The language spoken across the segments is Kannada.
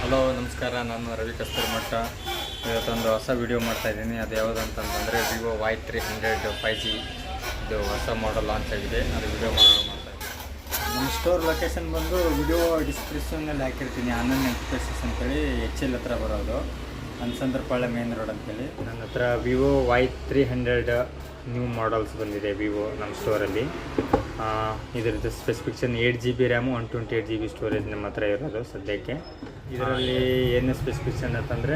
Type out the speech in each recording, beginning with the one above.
ಹಲೋ ನಮಸ್ಕಾರ. ನಾನು ರವಿ ಕಸ್ತೂರಿ ಮಠ. ಇವತ್ತೊಂದು ಹೊಸ ವಿಡಿಯೋ ಮಾಡ್ತಾಯಿದ್ದೀನಿ. ಅದು ಯಾವುದಂತಂದರೆ ವಿವೋ Y300 5G ಇದು ಹೊಸ ಮಾಡೆಲ್ ಲಾಂಚ್ ಆಗಿದೆ. ಅದು ವಿಡಿಯೋ ಮಾಡ್ತಾಯಿದ್ದೀನಿ. ನಮ್ಮ ಸ್ಟೋರ್ ಲೊಕೇಶನ್ ಬಂದು ವಿಡಿಯೋ ಡಿಸ್ಕ್ರಿಪ್ಷನ್ನಲ್ಲಿ ಹಾಕಿರ್ತೀನಿ. ಆನಂದ್ ಎಂಟರ್ಪ್ರೈಸಸ್ ಅಂತೇಳಿ HL ಹತ್ರ ಬರೋದು, ಅನ್ಸಂದ್ರಪಾಳ್ಯ ಮೇನ್ ರೋಡ್ ಅಂತೇಳಿ. ನನ್ನ ಹತ್ರ ವಿವೋ Y300 ನ್ಯೂ ಮಾಡಲ್ಸ್ ಬಂದಿದೆ ವಿವೋ ನಮ್ಮ ಸ್ಟೋರಲ್ಲಿ. ಇದರದ್ದು specification 8GB RAM 128GB storage ನಮ್ಮ ಹತ್ರ ಇರೋದು ಸದ್ಯಕ್ಕೆ. ಇದರಲ್ಲಿ ಏನು ಸ್ಪೆಸಿಫಿಕೇಷನ್ ಅಂತಂದರೆ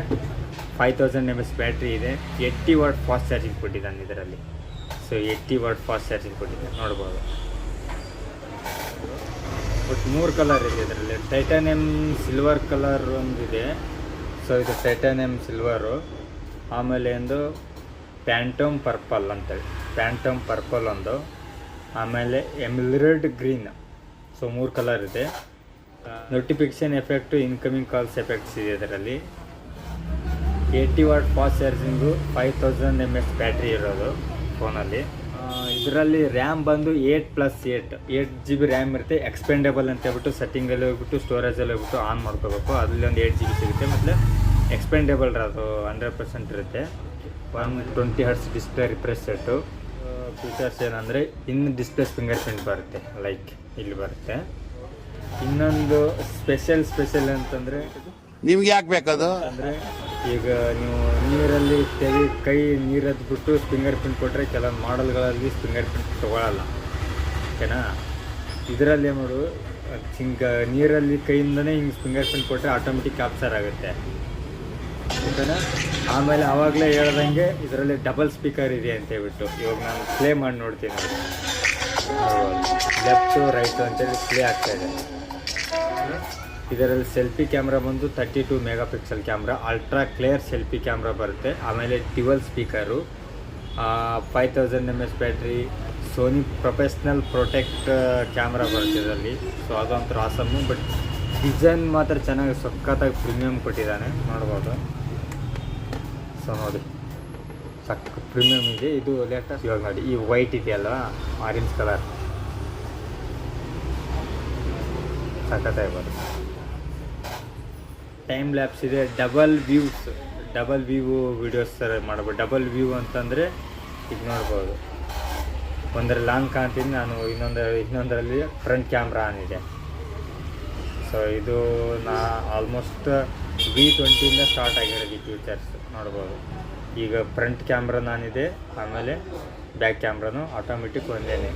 5000 mAh ಬ್ಯಾಟ್ರಿ ಇದೆ. 80 ವಾಟ್ ಫಾಸ್ಟ್ ಚಾರ್ಜಿಂಗ್ ಕೊಟ್ಟಿದ್ದಾನೆ ಇದರಲ್ಲಿ. ಸೊ 80 ವಾಟ್ ಫಾಸ್ಟ್ ಚಾರ್ಜಿಂಗ್ ಕೊಟ್ಟಿದ್ದಾನೆ, ನೋಡ್ಬೋದು. ಬಟ್ 3 ಕಲರ್ ಇದೆ ಇದರಲ್ಲಿ. ಟೈಟಾನಿಯಮ್ ಸಿಲ್ವರ್ ಕಲರ್ ಒಂದಿದೆ. ಸೊ ಇದು ಟೈಟಾನಿಯಮ್ ಸಿಲ್ವರು. ಆಮೇಲೆ ಒಂದು ಪ್ಯಾಂಟಮ್ ಪರ್ಪಲ್ ಅಂತೇಳಿ, ಪ್ಯಾಂಟಮ್ ಪರ್ಪಲ್ ಒಂದು, ಆಮೇಲೆ ಎಮಿರಲ್ಡ್ ಗ್ರೀನ್. ಸೊ 3 ಕಲರ್ ಇದೆ. Notification effect, incoming calls effects ಇದೆ ಇದರಲ್ಲಿ. 80 what fast charging, 5000 mAh battery ಇರೋದು ಫೋನಲ್ಲಿ. ಇದರಲ್ಲಿ ರ್ಯಾಮ್ ಬಂದು 8GB ರ್ಯಾಮ್ ಇರುತ್ತೆ. ಎಕ್ಸ್ಪೆಂಡೇಬಲ್ ಅಂತ ಹೇಳ್ಬಿಟ್ಟು ಸೆಟ್ಟಿಂಗಲ್ಲಿ ಹೋಗ್ಬಿಟ್ಟು ಸ್ಟೋರೇಜಲ್ಲಿ ಹೋಗ್ಬಿಟ್ಟು ಆನ್ ಮಾಡ್ಕೋಬೇಕು. ಅದರಲ್ಲಿ ಒಂದು 8GB ಸಿಗುತ್ತೆ. ಮತ್ತು ಎಕ್ಸ್ಪೆಂಡೇಬಲ್ ಅದು 100% ಇರುತ್ತೆ. 120 Hz display refresh rate. Features ಏನಂದರೆ ಇನ್ನು ಡಿಸ್ಪ್ಲೇ ಫಿಂಗರ್ ಪ್ರಿಂಟ್ ಬರುತ್ತೆ, ಲೈಕ್ ಇಲ್ಲಿ ಬರುತ್ತೆ. ಇನ್ನೊಂದು ಸ್ಪೆಷಲ್ ಅಂತಂದರೆ ನಿಮ್ಗೆ ಯಾಕೆ ಬೇಕದು ಅಂದರೆ, ಈಗ ನೀವು ನೀರಲ್ಲಿ ಕೈ ನೀರದ್ದು ಬಿಟ್ಟು ಫಿಂಗರ್ ಪ್ರಿಂಟ್ ಕೊಟ್ಟರೆ ಕೆಲವೊಂದು ಮಾಡೆಲ್ಗಳಲ್ಲಿ ಫಿಂಗರ್ ಪ್ರಿಂಟ್ ತೊಗೊಳ್ಳಲ್ಲ, ಓಕೆನಾ. ಇದರಲ್ಲಿ ನೋಡು, ನೀರಲ್ಲಿ ಕೈಯಿಂದನೇ ಹಿಂಗೆ ಫಿಂಗರ್ ಪ್ರಿಂಟ್ ಕೊಟ್ಟರೆ ಆಟೋಮೆಟಿಕ್ ಕ್ಯಾಪ್ಚರ್ ಆಗುತ್ತೆ, ಓಕೆನಾ. ಆಮೇಲೆ ಆವಾಗಲೇ ಹೇಳ್ದಂಗೆ ಇದರಲ್ಲಿ ಡಬಲ್ ಸ್ಪೀಕರ್ ಇದೆ ಅಂತ ಹೇಳ್ಬಿಟ್ಟು ಇವಾಗ ನಾನು ಪ್ಲೇ ಮಾಡಿ ನೋಡ್ತೀನಿ. ಲೆಫ್ಟು ರೈಟು ಅಂತೇಳಿ ಪ್ಲೇ ಆಗ್ತಾಯಿದೆ. ಇದರಲ್ಲಿ ಸೆಲ್ಫಿ ಕ್ಯಾಮ್ರಾ ಬಂದು 32 MP camera, ultra clear selfie camera ಬರುತ್ತೆ. ಆಮೇಲೆ dual speaker, 5000 mAh battery, Sony professional protect camera ಬರುತ್ತೆ ಇದರಲ್ಲಿ. ಸೊ ಅದೊಂಥರ ಆಸಮ್ಮು. ಬಟ್ ಡಿಸೈನ್ ಮಾತ್ರ ಚೆನ್ನಾಗಿ ಸಖತ್ತಾಗಿ ಪ್ರೀಮಿಯಮ್ ಕೊಟ್ಟಿದ್ದಾನೆ, ನೋಡ್ಬೋದು. ಸೊ ನೋಡಿ, ಸಕ್ಕ ಪ್ರೀಮಿಯಮ್ ಇದೆ ಇದು. ಲೇಟೆಸ್ಟ್ ಇವಾಗ ನೋಡಿ, ಈ ವೈಟ್ ಇದೆಯಲ್ಲ, ಆರೆಂಜ್ ಕಲರ್, ಸಖತ್ತಾಗಿ ಬರುತ್ತೆ. ಟೈಮ್ ಲ್ಯಾಪ್ಸ್ ಇದೆ. ಡಬಲ್ ವ್ಯೂ ವಿಡಿಯೋಸ್ ಥರ ಮಾಡ್ಬೋದು. ಡಬಲ್ ವ್ಯೂ ಅಂತಂದರೆ ಈಗ ನೋಡ್ಬೋದು, ಒಂದರಲ್ಲಿ ಲಾಂಗ್ ಕಾಣ್ತೀನಿ ನಾನು, ಇನ್ನೊಂದರಲ್ಲಿ ಫ್ರಂಟ್ ಕ್ಯಾಮ್ರಾ ಆನ್ ಇದೆ. ಸೊ ಇದು ಆಲ್ಮೋಸ್ಟ್ V20 ಸ್ಟಾರ್ಟ್ ಆಗಿರೋದು ಈ ಫೀಚರ್ಸ್, ನೋಡ್ಬೋದು. ಈಗ ಫ್ರಂಟ್ ಕ್ಯಾಮ್ರಾ ನಾನಿದೆ, ಆಮೇಲೆ ಬ್ಯಾಕ್ ಕ್ಯಾಮ್ರಾನು ಆಟೋಮೆಟಿಕ್ ಒಂದೇನೆ.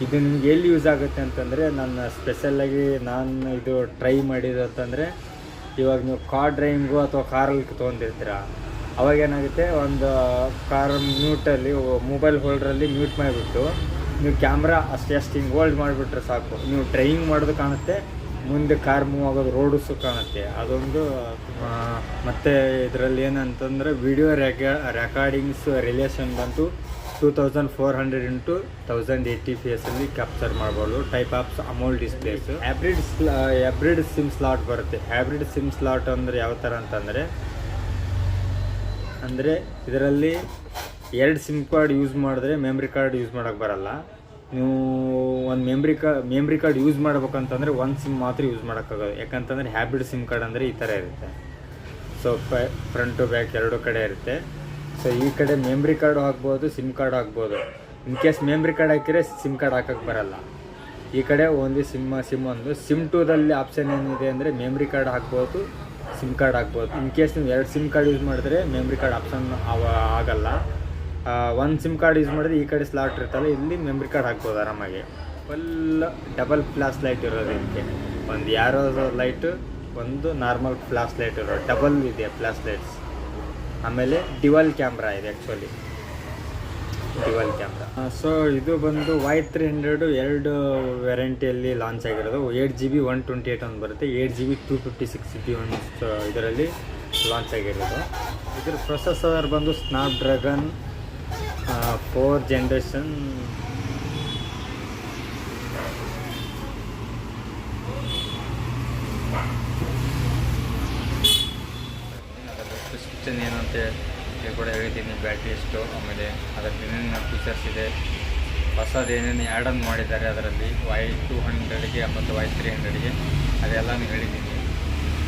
ಇದು ನಿಮ್ಗೆ ಎಲ್ಲಿ ಯೂಸ್ ಆಗುತ್ತೆ ಅಂತಂದರೆ, ನಾನು ಸ್ಪೆಷಲ್ಲಾಗಿ ನಾನು ಇದು ಟ್ರೈ ಮಾಡಿದ್ದು ಅಂತಂದರೆ, ಇವಾಗ ನೀವು ಕಾರ್ ಡ್ರೈವಿಂಗು ಅಥವಾ ಕಾರಲ್ಲಿ ತೊಗೊಂಡಿರ್ತೀರ, ಅವಾಗೇನಾಗುತ್ತೆ, ಒಂದು ಕಾರ್ ಮ್ಯೂಟಲ್ಲಿ ಮೊಬೈಲ್ ಹೋಲ್ಡ್ರಲ್ಲಿ ಮ್ಯೂಟ್ ಮಾಡಿಬಿಟ್ಟು ನೀವು ಕ್ಯಾಮ್ರಾ ಅಷ್ಟು ಹಿಂಗೆ ಹೋಲ್ಡ್ ಮಾಡಿಬಿಟ್ರೆ ಸಾಕು, ನೀವು ಡ್ರೈವಿಂಗ್ ಮಾಡೋದು ಕಾಣುತ್ತೆ, ಮುಂದೆ ಕಾರ್ ಮೂವ್ ಆಗೋದು ರೋಡ್ಸು ಕಾಣುತ್ತೆ. ಅದೊಂದು. ಮತ್ತು ಇದರಲ್ಲಿ ಏನಂತಂದರೆ ವಿಡಿಯೋ ರೆಕಾರ್ಡಿಂಗ್ಸ್ ರಿಲೇಷನ್ ಬಂತು 2400 × 1080p ಕ್ಯಾಪ್ಚರ್ ಮಾಡ್ಬೋದು. Type of AMOLED displays. Hybrid sim slot ಬರುತ್ತೆ. ಹ್ಯಾಬ್ರಿಡ್ ಸಿಮ್ ಸ್ಲಾಟ್ ಅಂದರೆ ಯಾವ ಥರ ಅಂದರೆ ಇದರಲ್ಲಿ 2 ಸಿಮ್ ಕಾರ್ಡ್ ಯೂಸ್ ಮಾಡಿದ್ರೆ ಮೆಮ್ರಿ ಕಾರ್ಡ್ ಯೂಸ್ ಮಾಡೋಕ್ಕೆ ಬರಲ್ಲ. ನೀವು ಒಂದು ಮೆಮ್ರಿ ಕಾರ್ಡ್ ಯೂಸ್ ಮಾಡ್ಬೇಕಂತಂದರೆ 1 ಸಿಮ್ ಮಾತ್ರ ಯೂಸ್ ಮಾಡೋಕ್ಕಾಗೋದು. ಯಾಕಂತಂದರೆ ಹ್ಯಾಬ್ರಿಡ್ ಸಿಮ್ ಕಾರ್ಡ್ ಅಂದರೆ ಈ ಥರ ಇರುತ್ತೆ. ಸೊ ಫ್ರಂಟು ಬ್ಯಾಕ್ ಎರಡೂ ಕಡೆ ಇರುತ್ತೆ. ಸೊ ಈ ಕಡೆ ಮೆಮ್ರಿ ಕಾರ್ಡು ಹಾಕ್ಬೋದು, ಸಿಮ್ ಕಾರ್ಡ್ ಹಾಕ್ಬೋದು. ಇನ್ ಕೇಸ್ ಮೆಮ್ರಿ ಕಾರ್ಡ್ ಹಾಕಿದರೆ ಸಿಮ್ ಕಾರ್ಡ್ ಹಾಕೋಕ್ಕೆ ಬರಲ್ಲ. ಈ ಕಡೆ ಓನ್ಲಿ ಸಿಮ್ ಒಂದು. ಸಿಮ್ 2ದಲ್ಲಿ ಆಪ್ಷನ್ ಏನಿದೆ ಅಂದರೆ ಮೆಮ್ರಿ ಕಾರ್ಡ್ ಹಾಕ್ಬೋದು, ಸಿಮ್ ಕಾರ್ಡ್ ಹಾಕ್ಬೋದು. ಇನ್ ಕೇಸ್ ನೀವು 2 ಸಿಮ್ ಕಾರ್ಡ್ ಯೂಸ್ ಮಾಡಿದ್ರೆ ಮೆಮ್ರಿ ಕಾರ್ಡ್ ಆಪ್ಷನ್ ಆಗಲ್ಲ. 1 ಸಿಮ್ ಕಾರ್ಡ್ ಯೂಸ್ ಮಾಡಿದ್ರೆ ಈ ಕಡೆ ಸ್ಲಾಟ್ ಇರ್ತಲ್ಲ, ಇಲ್ಲಿ ಮೆಮ್ರಿ ಕಾರ್ಡ್ ಹಾಕ್ಬೋದು ಆರಾಮಾಗಿ. ಫುಲ್ ಡಬಲ್ ಫ್ಲಾಶ್ ಲೈಟ್ ಇರೋದು ಇದಕ್ಕೆ. ಒಂದು ಯಾರೋ ಲೈಟು, ಒಂದು ನಾರ್ಮಲ್ ಫ್ಲಾಶ್ ಲೈಟ್ ಇರೋದು, ಡಬಲ್ ಇದೆ ಫ್ಲಾಶ್ ಲೈಟ್ಸ್. ಆಮೇಲೆ ಡ್ಯುವಲ್ ಕ್ಯಾಮ್ರಾ ಇದೆ, ಆ್ಯಕ್ಚುಲಿ ಡ್ಯುವಲ್ ಕ್ಯಾಮ್ರಾ. ಸೊ ಇದು ಬಂದು Y300 2 ವೆರೈಟಿಯಲ್ಲಿ ಲಾಂಚ್ ಆಗಿರೋದು. 8GB 128 ಒಂದು ಬರುತ್ತೆ, 8GB 256GB ಒಂದು ಇದರಲ್ಲಿ ಲಾಂಚ್ ಆಗಿರೋದು. ಇದ್ರ ಪ್ರೊಸೆಸರ್ ಬಂದು ಸ್ನ್ಯಾಪ್ಡ್ರ್ಯಾಗನ್ 4th ಜನರೇಷನ್. ಸ್ಪೆಸಿಫಿಕೇಷನ್ ಏನಂತ ಕೂಡ ಹೇಳಿದ್ದೀನಿ, ಬ್ಯಾಟ್ರಿ ಎಷ್ಟು, ಆಮೇಲೆ ಅದರಲ್ಲಿ ಏನೇನು ಫೀಚರ್ಸ್ ಇದೆ, ಹೊಸದು ಏನೇನು ಆ್ಯಡ್ ಆನ್ ಮಾಡಿದ್ದಾರೆ ಅದರಲ್ಲಿ Y200ಗೆ ಮತ್ತು Y300ಗೆ, ಅದೆಲ್ಲನೂ ಹೇಳಿದ್ದೀನಿ.